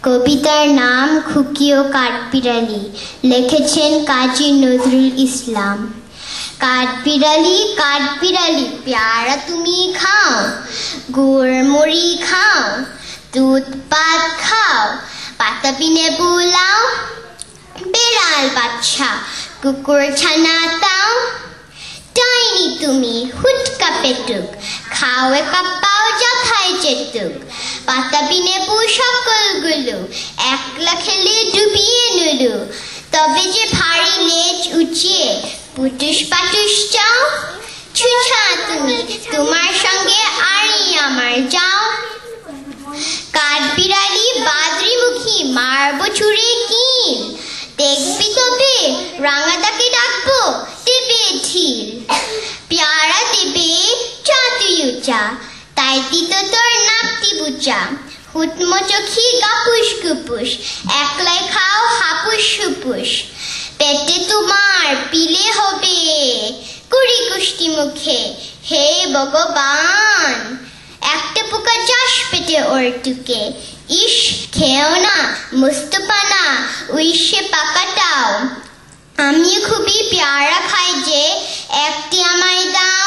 কবিতার নাম খুকি ও কাঠবিড়ালি, লিখেছেন কাজী নজরুল ইসলাম। কাঠবিড়ালি কাঠবিড়ালি পেয়ারা তুমি খাও, গুড় মুড়ি খাও, দুধ পাত খাও, পাতা পিনে পোলাও, বিড়াল বাচ্চা কুকুর ছানা তাও। ডাইনি তুমি হুটকা পেটুক, খাও কাপাও যথায় চেতুক, পাতা পিনে পু সকলগুলো একলা খেলে ডুবিয়ে নুলু। তবে যে ভারী লেজ উঁচিয়ে পুটুস পাটুস চাও, ছুঁছা তুমি তোমার সঙ্গে আরই আমার যাও। কাঠবিড়ালি বাদরিমুখী মারব ছুঁড়ে কিল, দেখবি তবে রাঙাদাকে ডাকবো দেবে ঢিল। পেয়ারা দেবে চা তুই উচা, তাই দিত তোর নাপতি বুচা। হুটমো চোখি গাপুস গুপুস, একলাই খাও হাপুস হুপুস। পেটে তোমার পিলে হবে কুড়ি কুষ্টি মুখে, হে ভগবান একটা পোকা চাষ পেটে ওর টুকে। ইস খেও না মুস্তফা না উইশে পাকাটাও, আমি খুবই পেয়ারা খাই যে একটি আমায় দাও।